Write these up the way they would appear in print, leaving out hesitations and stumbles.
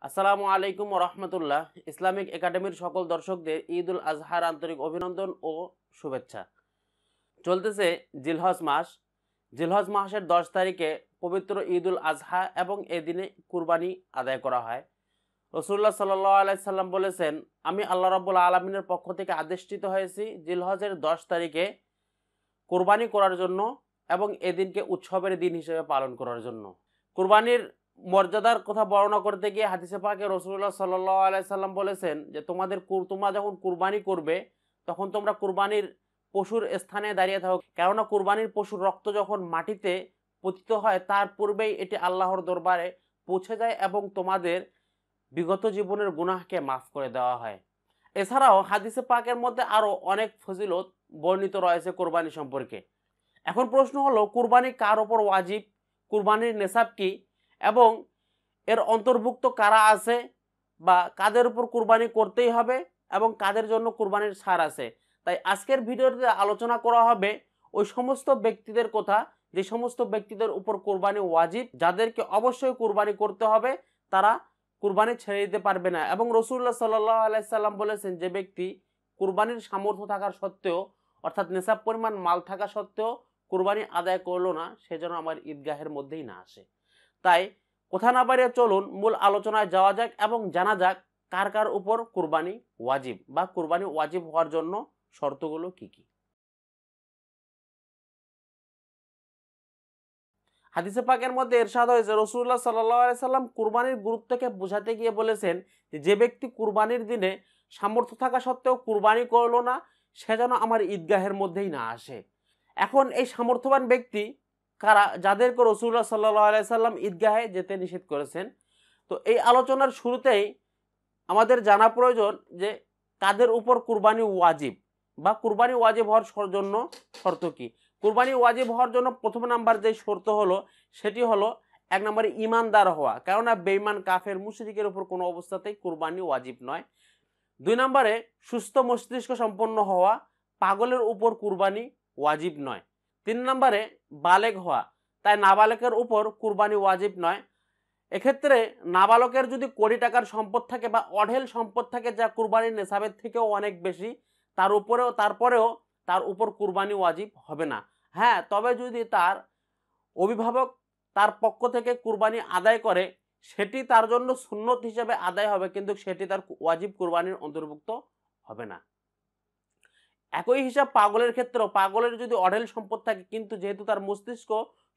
আসসালামু আলাইকুম রহমতুল্লাহ। ইসলামিক একাডেমির সকল দর্শকদের ঈদ উল আজহার আন্তরিক অভিনন্দন ও শুভেচ্ছা। চলতেছে জিলহজ মাস। জিলহজ মাসের 10 তারিখে পবিত্র ঈদ উল আজহা এবং এদিনে কুরবানি আদায় করা হয়। রাসূলুল্লাহ সাল্লাল্লাহু আলাইহি সাল্লাম বলেছেন, আমি আল্লাহ রাব্বুল আলামিনের পক্ষ থেকে আদেশিত হয়েছি জিলহজের 10 তারিখে কুরবানি করার জন্য এবং এদিনকে উৎসবের দিন হিসেবে পালন করার জন্য। কুরবানির মর্যাদার কথা বর্ণনা করতে গিয়ে হাদিসে পাকে রাসূলুল্লাহ সাল্লাল্লাহু আলাইহি সাল্লাম বলেছেন যে তোমরা যখন কুরবানি করবে তখন তোমরা কুরবানির পশুর স্থানে দাঁড়িয়ে থাকো, কেননা কুরবানির পশুর রক্ত যখন মাটিতে পতিত হয় তার পূর্বেই এটি আল্লাহর দরবারে পৌঁছে যায় এবং তোমাদের বিগত জীবনের গুনাহকে মাফ করে দেওয়া হয়। এছাড়াও হাদিসে পাকের মধ্যে আরও অনেক ফজিলত বর্ণিত রয়েছে কুরবানি সম্পর্কে। এখন প্রশ্ন হলো, কুরবানি কার ওপর ওয়াজিব, কুরবানির নেসাব কি এবং এর অন্তর্ভুক্ত কারা আছে বা কাদের উপর কুরবানি করতেই হবে এবং কাদের জন্য কুরবানির ছাড় আছে। তাই আজকের ভিডিওতে আলোচনা করা হবে ওই সমস্ত ব্যক্তিদের কথা যে সমস্ত ব্যক্তিদের উপর কুরবানি ওয়াজিব, যাদেরকে অবশ্যই কুরবানি করতে হবে, তারা কুরবানি ছেড়ে দিতে পারবে না। এবং রাসূলুল্লাহ সাল্লাল্লাহু আলাইহি সাল্লাম বলেছেন, যে ব্যক্তি কুরবানির সামর্থ্য থাকার সত্ত্বেও অর্থাৎ নেশাব পরিমাণ মাল থাকা সত্ত্বেও কুরবানি আদায় করলো না, সে যেন আমার ঈদগাহের মধ্যেই না আসে। তাই কথা না বাড়িয়ে চলুন মূল আলোচনায় যাওয়া যাক এবং জানা যাক কার কার উপর কুরবানি ওয়াজিব বা কুরবানি ওয়াজিব হওয়ার জন্য শর্তগুলো কি কি। হাদিসে পাকের মধ্যে ইরশাদ হয়েছে, রাসূলুল্লাহ সাল্লাল্লাহু আলাইহি সাল্লাম কুরবানির গুরুত্বকে বোঝাতে গিয়ে বলেছেন যে ব্যক্তি কুরবানির দিনে সামর্থ্য থাকা সত্ত্বেও কুরবানি করলো না, সে যেন আমার ঈদগাহের মধ্যেই না আসে। এখন এই সামর্থ্যবান ব্যক্তি কারা, যাদেরকে রাসূলুল্লাহ সাল্লাল্লাহু আলাইহি সাল্লাম ঈদগাহে যেতে নিষেধ করেছেন? তো এই আলোচনার শুরুতেই আমাদের জানা প্রয়োজন যে কাদের উপর কুরবানি ওয়াজিব বা কুরবানি ওয়াজিব হওয়ার জন্য শর্ত কি। কুরবানি ওয়াজিব হওয়ার জন্য প্রথম নাম্বার যে শর্ত হলো সেটি হলো, এক নম্বরে ইমানদার হওয়া, কেননা বেঈমান কাফের মুশরিকের উপর কোনো অবস্থাতেই কুরবানি ওয়াজিব নয়। 2 নম্বরে সুস্থ মস্তিষ্ক সম্পন্ন হওয়া, পাগলের উপর কুরবানি ওয়াজিব নয়। 3 নম্বরে বালেগ হওয়া, তাই নাবালেকের উপর কুরবানি ওয়াজিব নয়। এক্ষেত্রে নাবালকের যদি কোটি টাকার সম্পদ থাকে বা অঢেল সম্পদ থাকে যা কুরবানির নেশাবের থেকেও অনেক বেশি, তারপরেও তার উপর কুরবানি ওয়াজিব হবে না। হ্যাঁ, তবে যদি তার অভিভাবক তার পক্ষ থেকে কুরবানি আদায় করে সেটি তার জন্য সুন্নত হিসেবে আদায় হবে, কিন্তু সেটি তার ওয়াজিব কুরবানির অন্তর্ভুক্ত হবে না। একই হিসাব পাগলের ক্ষেত্রেও, পাগলের যদি অঢেল সম্পদ থাকে কিন্তু যেহেতু তার মস্তিষ্ক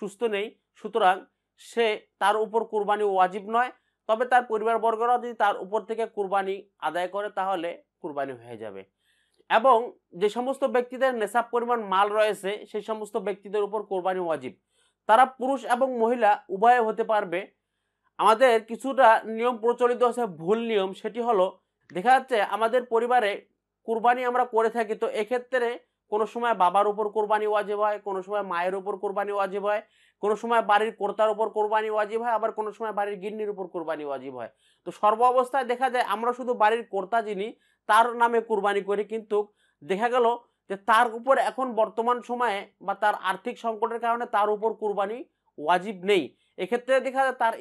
সুস্থ নেই, সুতরাং সে তার উপর কুরবানি ওয়াজিব নয়। তবে তার পরিবারবর্গরা যদি তার উপর থেকে কুরবানি আদায় করে তাহলে কুরবানি হয়ে যাবে। এবং যে সমস্ত ব্যক্তিদের নেশাব পরিমাণ মাল রয়েছে সেই সমস্ত ব্যক্তিদের উপর কুরবানি ওয়াজিব। তারা পুরুষ এবং মহিলা উভয়ে হতে পারবে। আমাদের কিছুটা নিয়ম প্রচলিত আছে, ভুল নিয়ম। সেটি হলো, দেখা যাচ্ছে আমাদের পরিবারে কুরবানি আমরা করে থাকি, তো এক্ষেত্রে কোনো সময় বাবার উপর কুরবানি ওয়াজিব হয়, কোনো সময় মায়ের উপর কুরবানি ওয়াজিব হয়, কোনো সময় বাড়ির কর্তার উপর কুরবানি ওয়াজিব হয়, আবার কোনো সময় বাড়ির গিন্নির উপর কুরবানি ওয়াজিব হয়। তো সর্ব অবস্থায় দেখা যায় আমরা শুধু বাড়ির কর্তা যিনি তার নামে কুরবানি করি, কিন্তু দেখা গেল যে তার উপর এখন বর্তমান সময়ে বা তার আর্থিক সংকটের কারণে তার উপর কুরবানি ওয়াজিব নেই। এক্ষেত্রে দেখা যায় তার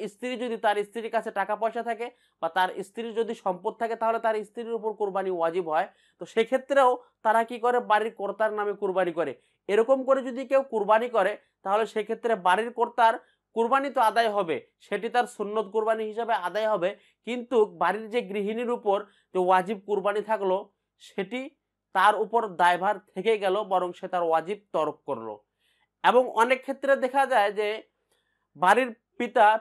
স্ত্রীর কাছে টাকা পয়সা থাকে বা তার স্ত্রীর যদি সম্পদ থাকে তাহলে তার স্ত্রীর উপর কুরবানি ওয়াজিব হয়। তো সেক্ষেত্রেও তারা কি করে, বাড়ির কর্তার নামে কুরবানি করে। এরকম করে যদি কেউ কুরবানি করে তাহলে সেক্ষেত্রে বাড়ির কর্তার কুরবানি তো আদায় হবে, সেটি তার সুন্নত কুরবানি হিসাবে আদায় হবে, কিন্তু বাড়ির যে গৃহিণীর উপর যে ওয়াজিব কুরবানি থাকলো সেটি তার উপর দায়ভার থেকে গেল, বরং সে তার ওয়াজিব তরক করলো। এবং অনেক ক্ষেত্রে দেখা যায় যে বাড়ির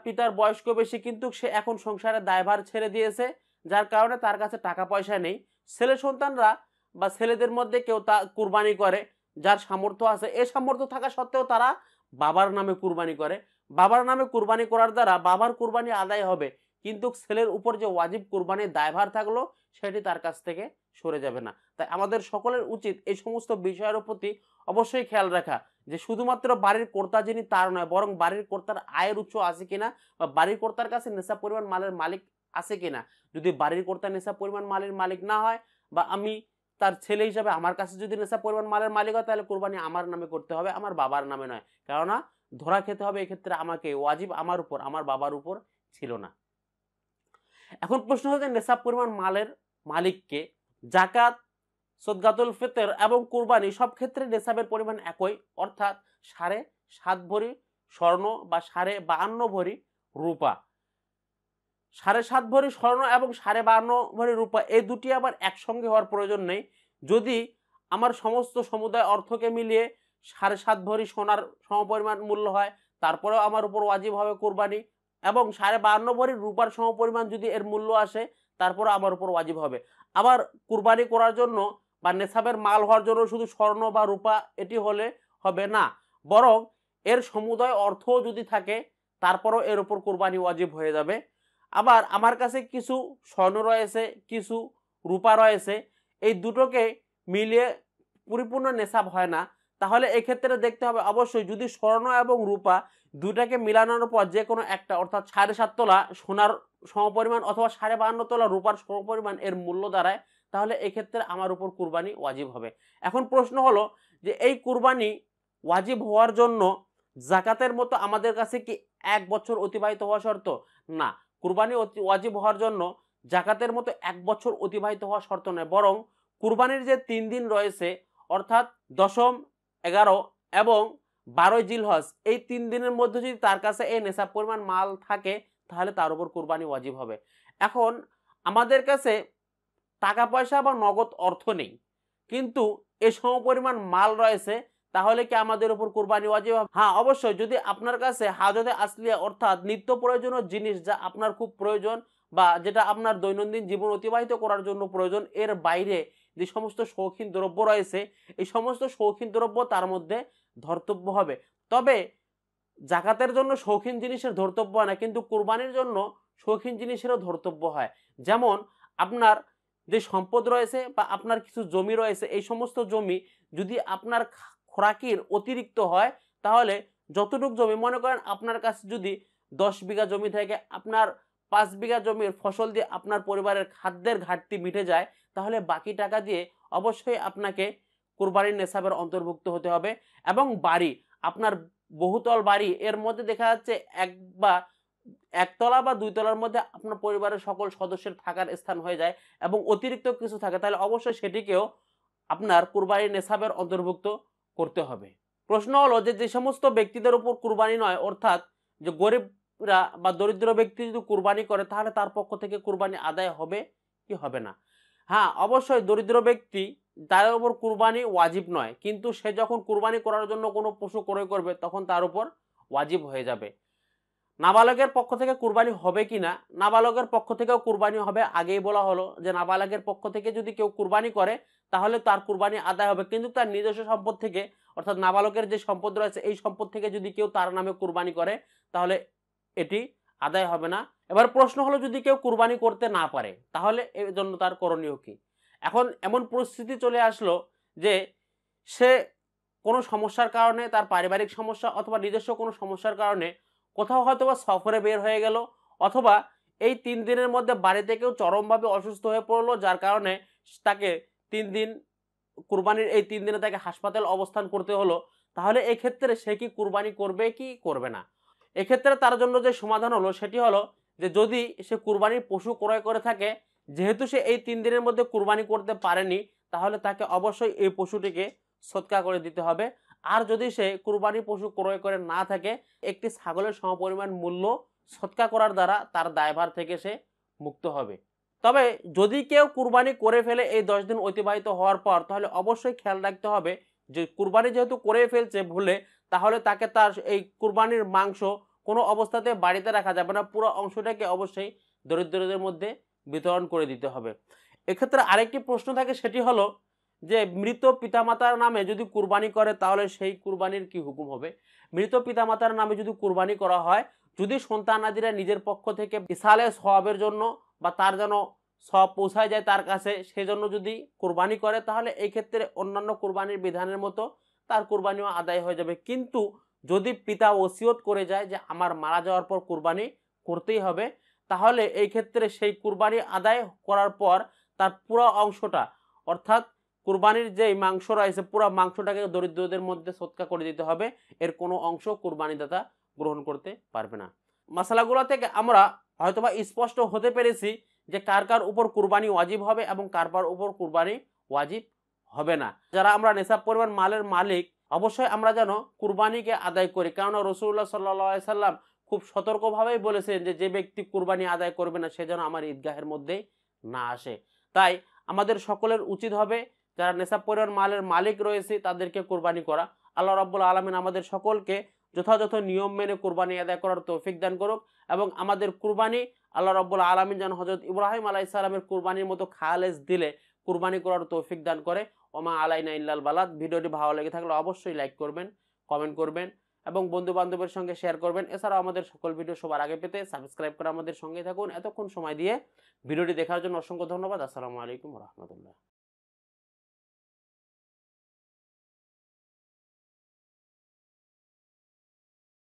পিতার বয়স্ক বেশি, কিন্তু সে এখন সংসারের দায়ভার ছেড়ে দিয়েছে, যার কারণে তার কাছে টাকা পয়সা নেই। ছেলে সন্তানরা বা ছেলেদের মধ্যে কেউ তা কুরবানি করে, যার সামর্থ্য আছে, এ সামর্থ্য থাকা সত্ত্বেও তারা বাবার নামে কুরবানি করে। বাবার নামে কুরবানি করার দ্বারা বাবার কুরবানি আদায় হবে, কিন্তু ছেলের উপর যে ওয়াজিব কুরবানির দায়ভার থাকলো সেটি তার কাছ থেকে সরে যাবে না। তাই আমাদের সকলের উচিত এই সমস্ত বিষয়ের প্রতি অবশ্যই খেয়াল রাখা, যে শুধুমাত্র বাড়ির কর্তা যিনি তার নয়, বরং বাড়ির কর্তার আয়ের উৎস আছে কিনা বা বাড়ির কর্তার কাছে নেশাব পরিমাণ মালের মালিক আছে কিনা। যদি বাড়ির কর্তা নেশাব পরিমাণ মালের মালিক না হয় বা আমি তার ছেলে হিসাবে আমার কাছে যদি নেশাব পরিমাণ মালের মালিক হয়, তাহলে কুরবানি আমার নামে করতে হবে, আমার বাবার নামে নয়। কেননা ধরা খেতে হবে এক্ষেত্রে আমাকে, ওয়াজিব আমার উপর, আমার বাবার উপর ছিল না। এখন প্রশ্ন হচ্ছে নেশাব পরিমাণ মালের মালিককে। জাকাত, সদকাতুল ফিতর এবং কুরবানি সব ক্ষেত্রে নেশাবের পরিমাণ একই, অর্থাৎ 7.5 ভরি স্বর্ণ বা 52.5 ভরি রূপা। 7.5 ভরি স্বর্ণ এবং 52.5 ভরি রূপা এই দুটি আবার একসঙ্গে হওয়ার প্রয়োজন নেই। যদি আমার সমস্ত সমুদায় অর্থকে মিলিয়ে 7.5 ভরি সোনার সমপরিমাণ মূল্য হয়, তারপরেও আমার উপর ওয়াজিব হবে কুরবানি, এবং 52.5 ভরি রূপার সমপরিমাণ যদি এর মূল্য আসে, তারপরে আমার উপর ওয়াজিব হবে। আবার কুরবানি করার জন্য বা নেশাবের মাল হওয়ার জন্য শুধু স্বর্ণ বা রূপা এটি হলে হবে না, বরং এর সমুদায় অর্থও যদি থাকে, তারপরেও এর উপর কুরবানি ওয়াজিব হয়ে যাবে। আবার আমার কাছে কিছু স্বর্ণ রয়েছে, কিছু রূপা রয়েছে, এই দুটোকে মিলিয়ে পরিপূর্ণ নেশাব হয় না, তাহলে এক্ষেত্রে দেখতে হবে অবশ্যই যদি স্বর্ণ এবং রূপা দুটাকে মিলানোর পর যে কোনো একটা, অর্থাৎ 7.5 তোলা সোনার সমপরিমাণ অথবা 52.5 তোলা রূপার সমপরিমাণ এর মূল্য দাঁড়ায়, তাহলে এক্ষেত্রে আমার উপর কুরবানি ওয়াজিব হবে। এখন প্রশ্ন হলো যে এই কুরবানি ওয়াজিব হওয়ার জন্য জাকাতের মতো আমাদের কাছে কি 1 বছর অতিবাহিত হওয়া শর্ত? না, কুরবানি ওয়াজিব হওয়ার জন্য জাকাতের মতো 1 বছর অতিবাহিত হওয়া শর্ত নয়, বরং কুরবানির যে 3 দিন রয়েছে, অর্থাৎ দশম, 11 এবং 12 জিলহজ, এই 3 দিনের মধ্যে যদি তার কাছে এই নেশাব পরিমাণ মাল থাকে, তাহলে তার উপর কুরবানি ওয়াজিব হবে। এখন আমাদের কাছে টাকা পয়সা বা নগদ অর্থ নেই, কিন্তু এই সমপরিমাণ মাল রয়েছে, তাহলে কি আমাদের উপর কুরবানি ওয়াজিব হবে? হ্যাঁ, অবশ্যই। যদি আপনার কাছে হাজতে আসলিয়া অর্থাৎ নিত্য প্রয়োজনীয় জিনিস যা আপনার খুব প্রয়োজন বা যেটা আপনার দৈনন্দিন জীবন অতিবাহিত করার জন্য প্রয়োজন, এর বাইরে যে সমস্ত শৌখিন দ্রব্য রয়েছে, এই সমস্ত শৌখিন দ্রব্য তার মধ্যে ধর্তব্য হবে। তবে জাকাতের জন্য শৌখিন জিনিসের ধর্তব্য হয় না, কিন্তু কুরবানির জন্য শৌখিন জিনিসেরও ধর্তব্য হয়। যেমন আপনার যে সম্পদ রয়েছে বা আপনার কিছু জমি রয়েছে, এই সমস্ত জমি যদি আপনার খোরাকির অতিরিক্ত হয়, তাহলে যতটুক জমি, মনে করেন আপনার কাছে যদি 10 বিঘা জমি থেকে আপনার 5 বিঘা জমির ফসল দিয়ে আপনার পরিবারের খাদ্যের ঘাটতি মিটে যায়, তাহলে বাকি টাকা দিয়ে অবশ্যই আপনাকে কুরবানির নেশাবের অন্তর্ভুক্ত হতে হবে। এবং বাড়ি, আপনার বহুতল বাড়ি, এর মধ্যে দেখা যাচ্ছে একতলা বা 2 তলার মধ্যে আপনার পরিবারের সকল সদস্যের থাকার স্থান হয়ে যায় এবং অতিরিক্ত কিছু থাকে, তাহলে অবশ্যই সেটিকেও আপনার কুরবানির নেশাবের অন্তর্ভুক্ত করতে হবে। প্রশ্ন হলো যে যে সমস্ত ব্যক্তিদের উপর কুরবানি নয়, অর্থাৎ যে গরিবরা বা দরিদ্র ব্যক্তি যদি কুরবানি করে, তাহলে তার পক্ষ থেকে কুরবানি আদায় হবে কি হবে না? হ্যাঁ, অবশ্যই দরিদ্র ব্যক্তি, তার উপর কুরবানি ওয়াজিব নয়, কিন্তু সে যখন কুরবানি করার জন্য কোনো পশু ক্রয় করবে, তখন তার উপর ওয়াজিব হয়ে যাবে। নাবালকের পক্ষ থেকে কুরবানি হবে কিনা? নাবালকের পক্ষ থেকেও কুরবানি হবে। আগেই বলা হলো যে নাবালকের পক্ষ থেকে যদি কেউ কুরবানি করে, তাহলে তার কুরবানি আদায় হবে, কিন্তু তার নিজস্ব সম্পদ থেকে, অর্থাৎ নাবালকের যে সম্পদ রয়েছে এই সম্পদ থেকে যদি কেউ তার নামে কুরবানি করে, তাহলে এটি আদায় হবে না। এবার প্রশ্ন হলো যদি কেউ কুরবানি করতে না পারে, তাহলে এর জন্য তার করণীয় কি? এখন এমন পরিস্থিতি চলে আসলো যে সে কোনো সমস্যার কারণে, তার পারিবারিক সমস্যা অথবা নিজস্ব কোনো সমস্যার কারণে কোথাও হয়তোবা সফরে বের হয়ে গেল, অথবা এই 3 দিনের মধ্যে বাড়ি থেকেও চরমভাবে অসুস্থ হয়ে পড়লো, যার কারণে তাকে 3 দিন, কুরবানির এই 3 দিনে তাকে হাসপাতাল অবস্থান করতে হলো, তাহলে এক্ষেত্রে সে কি কুরবানি করবে কি করবে না? এক্ষেত্রে তার জন্য যে সমাধান হলো সেটি হলো যে যদি সে কুরবানির পশু ক্রয় করে থাকে, যেহেতু সে এই 3 দিনের মধ্যে কুরবানি করতে পারেনি, তাহলে তাকে অবশ্যই এই পশুটিকে সদকা করে দিতে হবে। আর যদি সে কুরবানি পশু ক্রয় করে না থাকে, একটি ছাগলের সমপরিমাণ মূল্য সদকা করার দ্বারা তার দায়ভার থেকে সে মুক্ত হবে। তবে যদি কেউ কুরবানি করে ফেলে এই 10 দিন অতিবাহিত হওয়ার পর, তাহলে অবশ্যই খেয়াল রাখতে হবে যে কুরবানি যেহেতু করে ফেলছে ভুলে, তাহলে তাকে তার এই কুরবানির মাংস কোনো অবস্থাতে বাড়িতে রাখা যাবে না, পুরো অংশটাকে অবশ্যই দরিদ্রদের মধ্যে বিতরণ করে দিতে হবে। এক্ষেত্রে আরেকটি প্রশ্ন থাকে, সেটি হলো যে মৃত পিতামাতার নামে যদি কুরবানি করে, তাহলে সেই কুরবানির কি হুকুম হবে? মৃত পিতামাতার নামে যদি কুরবানি করা হয়, যদি সন্তানাদিরা নিজের পক্ষ থেকে ইসালে সওয়াবের জন্য বা তার যেন সওয়াব পৌঁছায় যায় তার কাছে, সেজন্য যদি কুরবানি করে, তাহলে এই ক্ষেত্রে অন্যান্য কুরবানির বিধানের মতো তার কুরবানিও আদায় হয়ে যাবে। কিন্তু যদি পিতা ওসিয়ত করে যায় যে আমার মারা যাওয়ার পর কুরবানি করতেই হবে, তাহলে এই ক্ষেত্রে সেই কুরবানি আদায় করার পর তার পুরো অংশটা, অর্থাৎ কুরবানির যে মাংস রয়েছে, পুরো মাংসটাকে দরিদ্রদের মধ্যে সদকা করে দিতে হবে। এর কোনো অংশ কুরবানিদাতা গ্রহণ করতে পারবে না। মাসালাগুলো থেকে আমরা হয়তোবা স্পষ্ট হতে পেরেছি যে কার কার উপর কুরবানি ওয়াজিব হবে এবং কার কার উপর কুরবানি ওয়াজিব হবে না। যারা আমরা নেশাব পরিমাণ মালের মালিক, অবশ্যই আমরা যেন কুরবানিকে আদায় করি, কেননা রাসূলুল্লাহ সাল্লাল্লাহু আলাইহি সাল্লাম খুব সতর্কভাবেই বলেছেন যে যে ব্যক্তি কুরবানি আদায় করবে না সে যেন আমার ঈদগাহের মধ্যে না আসে। তাই আমাদের সকলের উচিত হবে যারা নেশাব পরিমাণ মালের মালিক রয়েছে তাদেরকে কুরবানি করা। আল্লাহ রাব্বুল আলামিন আমাদের সকলকে যথাযথ নিয়ম মেনে কুরবানি আদায় করার তৌফিক দান করুক এবং আমাদের কুরবানি আল্লাহ রাব্বুল আলামিন যেন হযরত ইব্রাহিম আলাইহিস সালামের কুরবানির মতো খালেস দিলে কুরবানি করার তৌফিক দান করে। ওমা আলাইনা ইল্লাল বালাগ। ভিডিওটি ভালো লেগে থাকলে অবশ্যই লাইক করবেন, কমেন্ট করবেন এবং বন্ধু-বান্ধবের সঙ্গে শেয়ার করবেন। এছাড়াও আমাদের সকল ভিডিও সবার আগে পেতে সাবস্ক্রাইব করে আমাদের সঙ্গেই থাকুন। এতক্ষণ সময় দিয়ে ভিডিওটি দেখার জন্য অসংখ্য ধন্যবাদ। আসসালামু আলাইকুম ওয়া রাহমাতুল্লাহ।